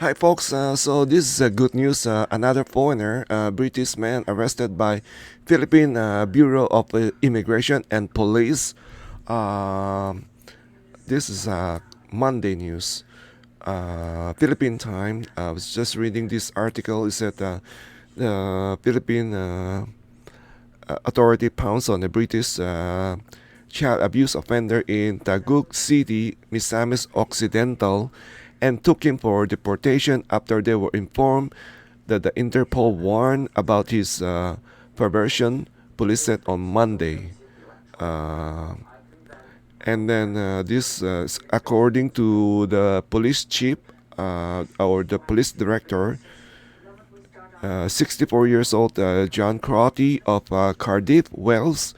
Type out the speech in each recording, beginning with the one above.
Hi, folks. So this is good news. Another foreigner, British man, arrested by Philippine Bureau of Immigration and Police. Um this is Monday news. Philippine time. I was just reading this article. It said the Philippine authority pounced on a British child abuse offender in Taguig City, Misamis Occidental, and took him for deportation after they were informed that the Interpol warned about his perversion. Police said on Monday. Uh, and then this, according to the police chief or the police director, 64 years old John Crotty of Cardiff, Wales,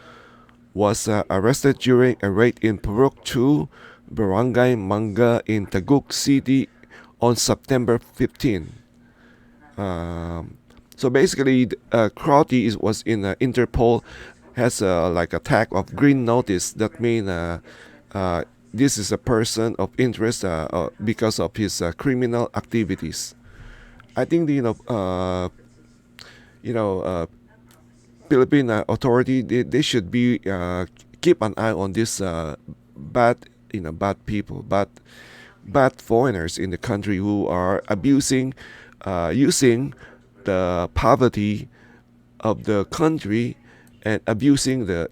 was arrested during a raid in Purok 2, Barangay Manga in Taguig City on September 15. So basically, Crotty was in Interpol, has like a tag of green notice. That means this is a person of interest because of his criminal activities. I think you know, Philippine authority they should be keep an eye on this bad bad people, bad foreigners in the country who are abusing, using the poverty of the country and abusing the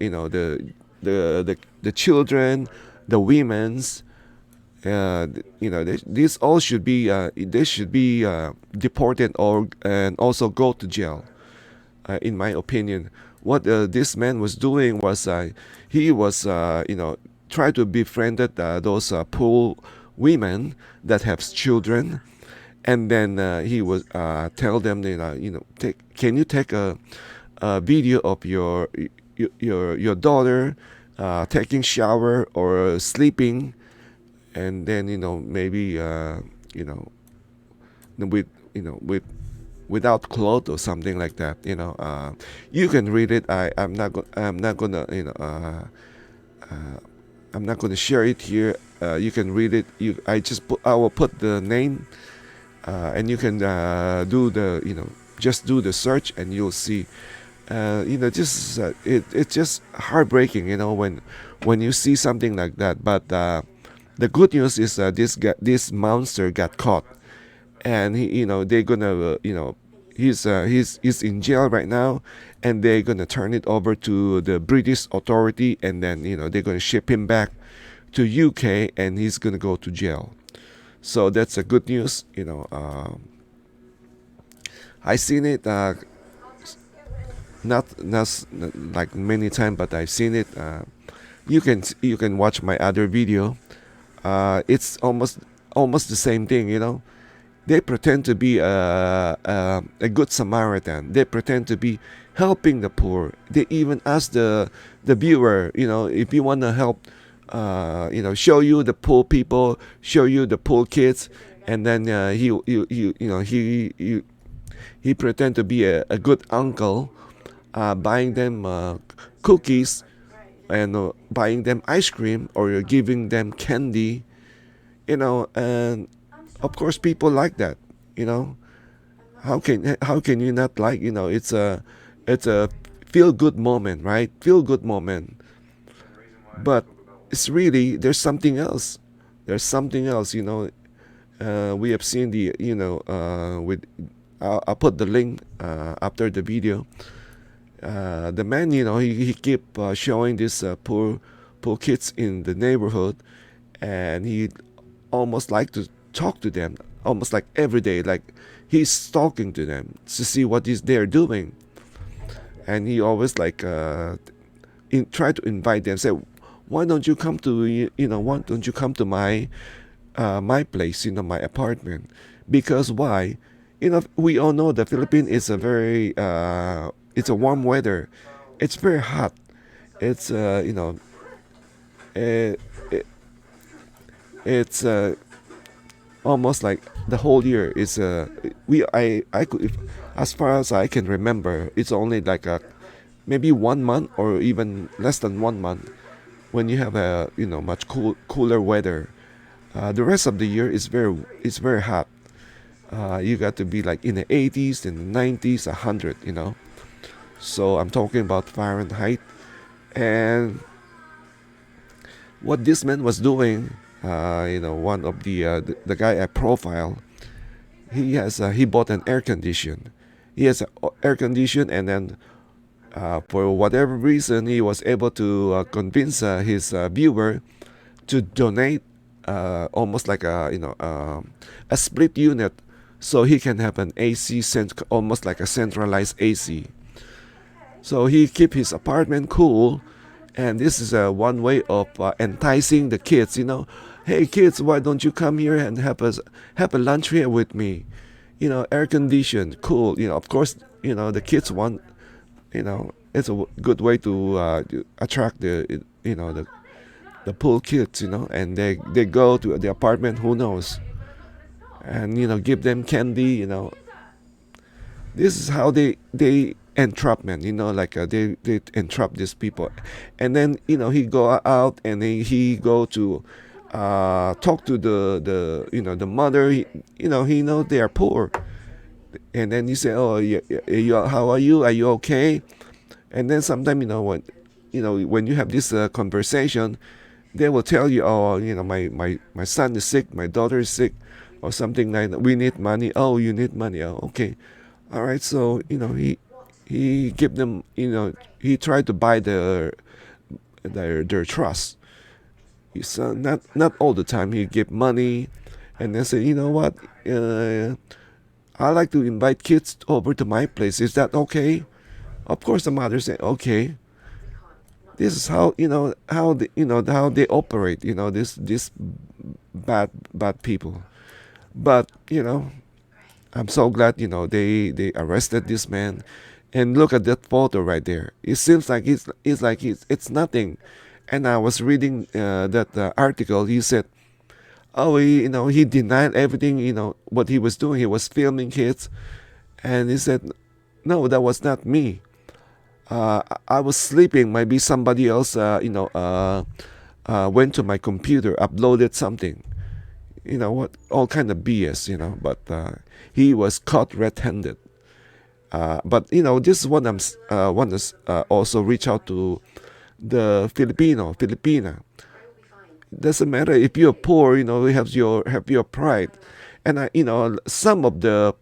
children, the women's. These all should be they should be deported or and also go to jail. In my opinion, what this man was doing was he was try to befriended those poor women that have children, and then he was tell them can you take a video of your daughter taking shower or sleeping, and then maybe with with without clothes or something like that. You can read it. I'm not gonna I'm not gonna share it here. You can read it. I will put the name, and you can do the just do the search and you'll see. Just it's just heartbreaking. When you see something like that. But the good news is this monster got caught, and they're gonna he's in jail right now, and they're gonna turn it over to the British authority, and then they're gonna ship him back to UK, and he's gonna go to jail. So that's a good news. I seen it not like many times, but I've seen it. You can watch my other video. It's almost the same thing. They pretend to be a good Samaritan. They pretend to be helping the poor. They even ask the viewer, if you want to help, show you the poor people, show you the poor kids, and then he pretend to be a good uncle, buying them cookies and buying them ice cream or giving them candy, and of course people like that. you know how can you not like? It's a feel good moment, right? Feel good moment. But it's really there's something else. There's something else. We have seen the with I'll put the link after the video. The man, he keep showing this poor kids in the neighborhood, and he almost like to talk to them, almost like every day, like he's talking to them to see what is they're doing, and he always like try to invite them, say, why don't you come to why don't you come to my place, my apartment? Because why? We all know the Philippines is a very it's a warm weather. It's very hot. It's it, it, it's almost like the whole year is we I could if, as far as I can remember, it's only like maybe 1 month or even less than 1 month when you have a much cooler weather. The rest of the year is very hot. You got to be like in the 80s, in the 90s, 100, you know. So I'm talking about Fahrenheit. And what this man was doing, one of the guy I profile, he bought an air condition. He has an air condition, and then for whatever reason, he was able to convince his viewer to donate almost like a split unit, so he can have an almost like a centralized AC. So he keep his apartment cool, and this is one way of enticing the kids. Hey kids, why don't you come here and have a lunch here with me? Air conditioned, cool. Of course, the kids want. It's a good way to attract the pool kids. And they go to the apartment. Who knows? And give them candy. This is how they entrapment, like they entrap these people. And then he go out, and he go to talk to the mother. He know they are poor, and then he say, oh, how are you okay? And then sometimes when you have this conversation, they will tell you, oh, my son is sick, my daughter is sick, or something like that. We need money. Oh, you need money. Oh, okay. All right. So he give them, he tried to buy their trust. So not all the time he give money, and then say, you know what, I like to invite kids over to my place. Is that okay? Of course, the mother say, okay. This is how they operate. This bad people. But I'm so glad they arrested this man, and look at that photo right there. It seems like it's nothing. And I was reading that article. He said, oh, he denied everything. What he was doing. He was filming kids, and he said, no, that was not me. I was sleeping. Maybe somebody else, went to my computer, uploaded something. What, all kind of BS. But he was caught red-handed. But this is what I'm want to also reach out to the Filipina. Doesn't matter if you're poor. You have your pride, and some of the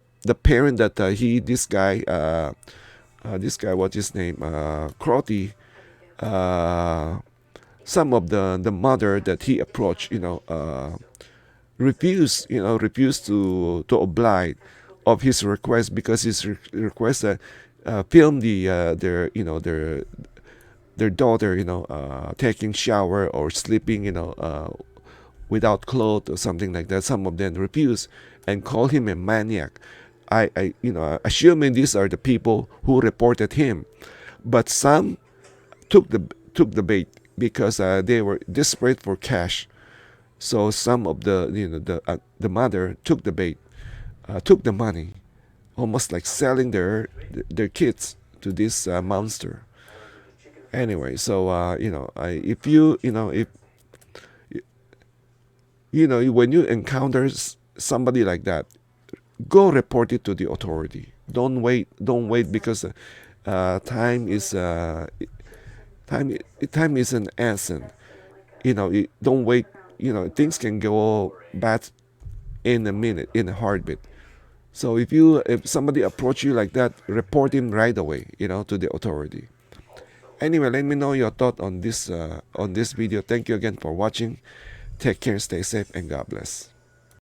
parent that this guy, what's his name, Crotty, some of the mother that he approached, refused to oblige of his request, because his request film their daughter, taking shower or sleeping, without clothes or something like that. Some of them refuse and call him a maniac. Assuming these are the people who reported him, but some took the bait, because they were desperate for cash. So some of the mother took the bait, took the money, almost like selling their kids to this monster. Anyway, so if when you encounter somebody like that, go report it to the authority. Don't wait, because time is an essence. Don't wait. Things can go bad in a minute, in a heartbeat. So if somebody approach you like that, report him right away, to the authority. Anyway, let me know your thought on this video. Thank you again for watching. Take care, stay safe, and God bless.